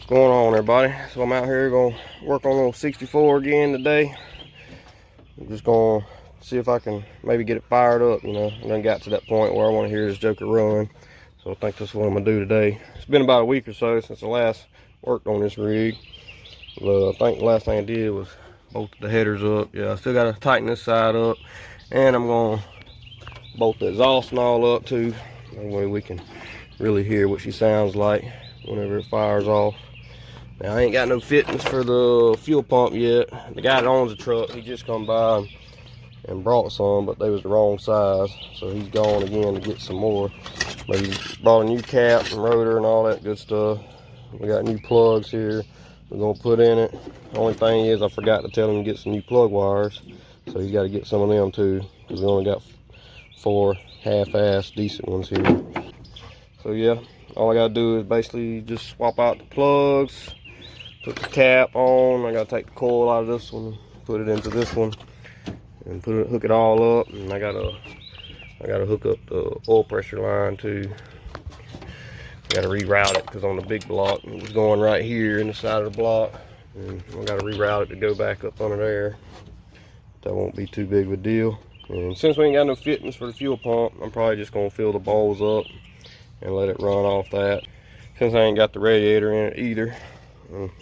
Going on, everybody? So I'm out here gonna work on little 64 again today. I'm just gonna see if I can maybe get it fired up. You know, I done got to that point where I want to hear this joker run, so I think that's what I'm gonna do today. It's been about a week or so since I last worked on this rig, but I think the last thing I did was bolt the headers up. Yeah, I still gotta tighten this side up, and I'm gonna bolt the exhaust and all up too. That way we can really hear what she sounds like whenever it fires off. Now, I ain't got no fittings for the fuel pump yet. The guy that owns the truck, he just come by and brought some, but they was the wrong size. So he's gone again to get some more. But he brought a new cap and rotor and all that good stuff. We got new plugs here we're gonna put in it. The only thing is I forgot to tell him to get some new plug wires. So he's got to get some of them too, because we only got 4 half-ass decent ones here. So yeah, all I gotta do is basically just swap out the plugs, put the cap on. I gotta take the coil out of this one, put it into this one, and hook it all up. And I gotta hook up the oil pressure line too. I gotta reroute it because on the big block it was going right here in the side of the block, and I gotta reroute it to go back up under there. That won't be too big of a deal. And since we ain't got no fittings for the fuel pump, I'm probably just gonna fill the bowls up and let it run off that. Since I ain't got the radiator in it either,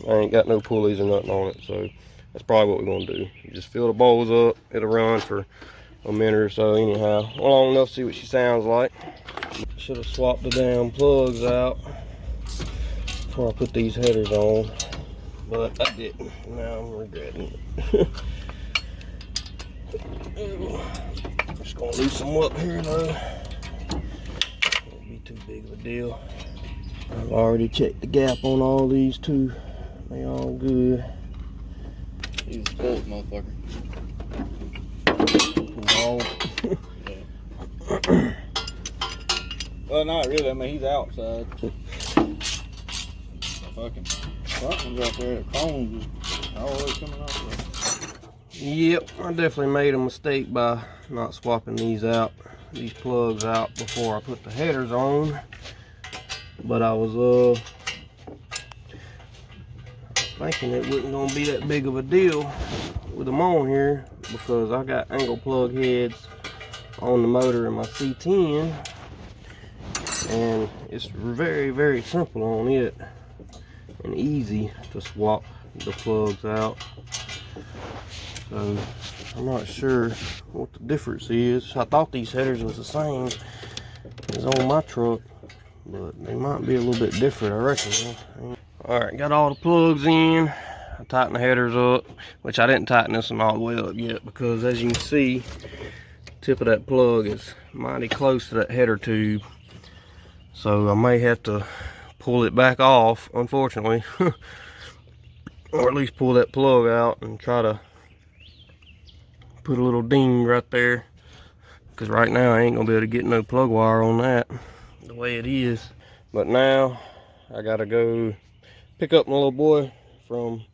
I ain't got no pulleys or nothing on it, so that's probably what we're gonna do. You just fill the bowls up, it'll run for a minute or so anyhow. Long enough to see what she sounds like. Should have swapped the damn plugs out before I put these headers on, but I didn't. Now I'm regretting it. Just gonna loosen them up here though. Won't be too big of a deal. I've already checked the gap on all these too. They all good. He's a spoiled motherfucker. No. Yeah. Well, not really. I mean, he's outside. The fucking front one's out there. The chrome's just always coming off there. Yep, I definitely made a mistake by not swapping these plugs out before I put the headers on. But I was thinking it wasn't gonna be that big of a deal with them on here, because I got angle plug heads on the motor in my C10, and it's very, very simple on it and easy to swap the plugs out. So I'm not sure what the difference is. I thought these headers was the same as on my truck, but they might be a little bit different, I reckon. All right, got all the plugs in. I tightened the headers up, which I didn't tighten this one all the way up yet, because as you can see, the tip of that plug is mighty close to that header tube. So I may have to pull it back off, unfortunately, or at least pull that plug out and try to put a little ding right there, because right now I ain't gonna be able to get no plug wire on that the way it is. But now I gotta go pick up my little boy from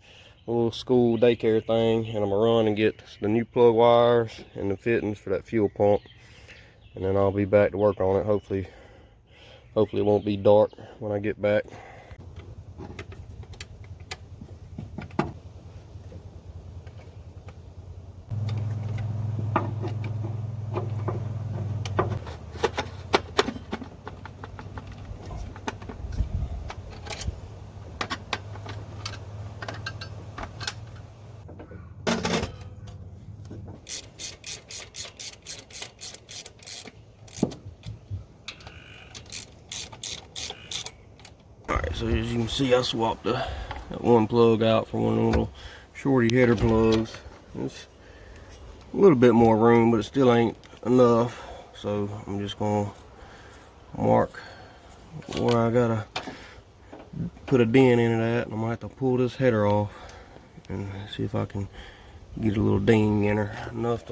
a little school daycare thing, and I'm gonna run and get the new plug wires and the fittings for that fuel pump, and then I'll be back to work on it. Hopefully it won't be dark when I get back. Alright, so as you can see, I swapped that one plug out for one of the little shorty header plugs. It's a little bit more room, but it still ain't enough. So I'm just gonna mark where I gotta put a dent in it at, and I'm gonna have to pull this header off and see if I can get a little ding in her, enough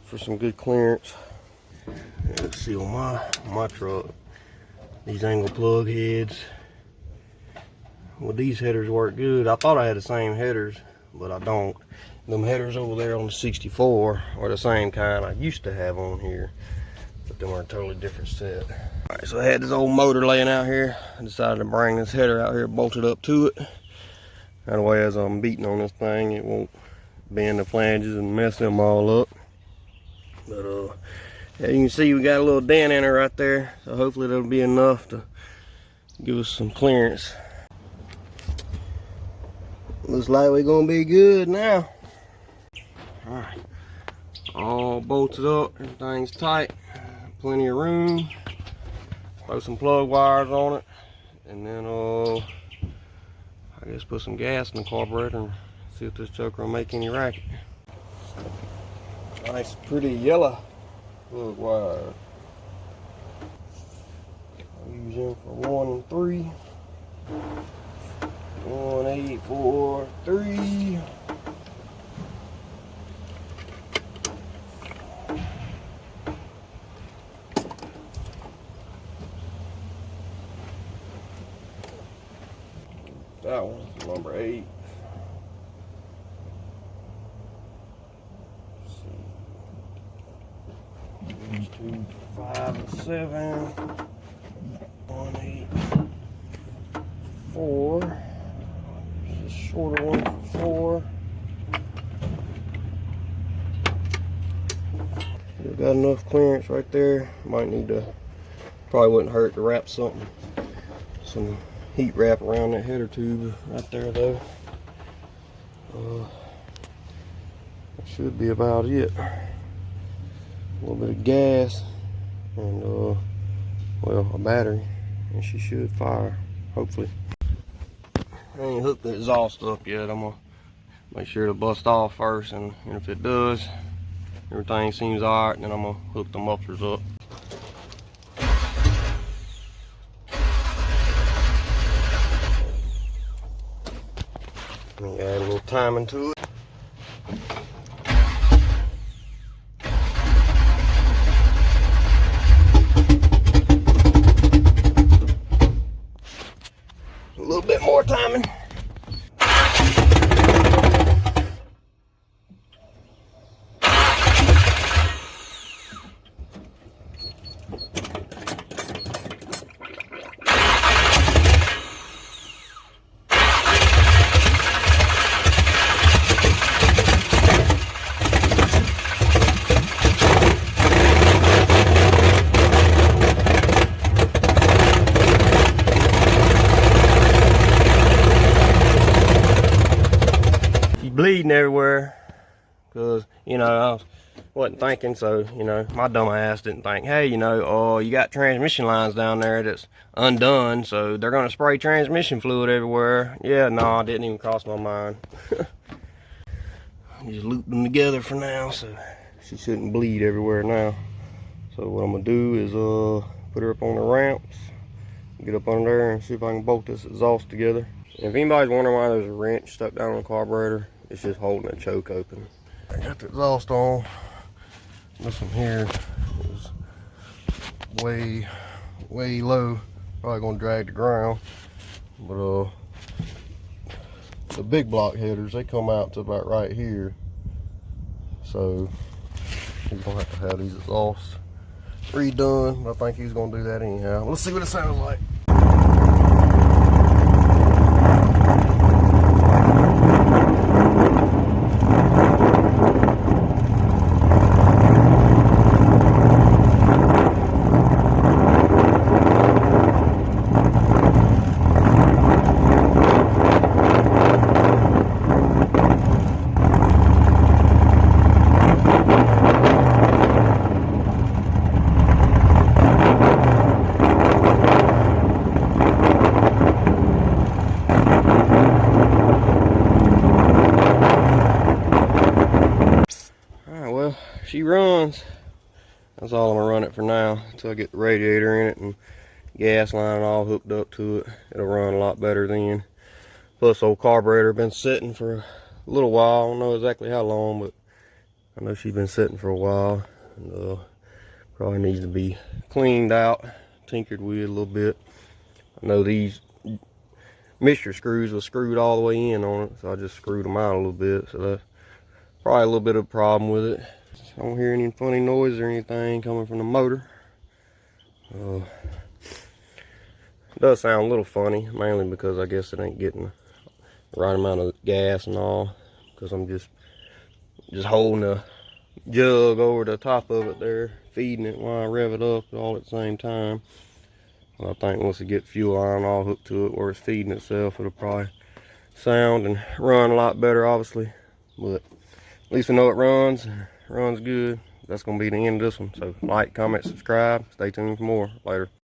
for some good clearance. And let's see on my truck. These angle plug heads, well, these headers work good. I thought I had the same headers, but I don't. Them headers over there on the 64 are the same kind I used to have on here. But them are a totally different set. Alright, so I had this old motor laying out here. I decided to bring this header out here, bolted up to it. That way as I'm beating on this thing, it won't bend the flanges and mess them all up. But yeah, you can see we got a little dent in it right there. So hopefully that'll be enough to give us some clearance. Looks like we're gonna be good now. Alright, all bolted up, everything's tight, plenty of room. Throw some plug wires on it, and then I guess put some gas in the carburetor and see if this joker will make any racket. Nice pretty yellow plug wire. I'll use them for 1 and 3. 1, 8, 4, 3. That one's number 8. Let's see. These 2, 5, and 7. 1, 8, 4. This is a shorter one for 4. Still got enough clearance right there. Might need to, probably wouldn't hurt to wrap some heat wrap around that header tube right there though. That should be about it. A little bit of gas and well, a battery, and she should fire, hopefully. I ain't hooked the exhaust up yet. I'm gonna make sure to bust off first, and if it does, everything seems alright, then I'm gonna hook the mufflers up. Let me add a little timing to it. A little bit more timing. Bleeding everywhere because, you know, I wasn't thinking, so, you know, my dumb ass didn't think, hey, you know, you got transmission lines down there that's undone, so they're gonna spray transmission fluid everywhere. Yeah, no, it didn't even cross my mind. Just loop them together for now, so she shouldn't bleed everywhere now. So what I'm gonna do is put her up on the ramps, get up under there and see if I can bolt this exhaust together. And if anybody's wondering why there's a wrench stuck down on the carburetor, it's just holding a choke open. I got the exhaust on. This one here is way low. Probably gonna drag the ground. But the big block headers, they come out to about right here. So he's gonna have to have these exhausts redone. But I think he's gonna do that anyhow. Let's see what it sounds like. She runs. That's all I'm gonna run it for now until I get the radiator in it and gas line all hooked up to it. It'll run a lot better then. Plus, old carburetor been sitting for a little while. I don't know exactly how long, but I know she's been sitting for a while, and probably needs to be cleaned out, tinkered with a little bit. I know these mixture screws were screwed all the way in on it, so I just screwed them out a little bit. So that's probably a little bit of a problem with it. I don't hear any funny noise or anything coming from the motor. It does sound a little funny, mainly because I guess it ain't getting the right amount of gas and all, because I'm just holding a jug over the top of it there, feeding it while I rev it up all at the same time. And I think once it get fuel line all hooked to it where it's feeding itself, it'll probably sound and run a lot better, obviously. But at least we know it runs good. That's gonna be the end of this one. So like, comment, subscribe, stay tuned for more. Later.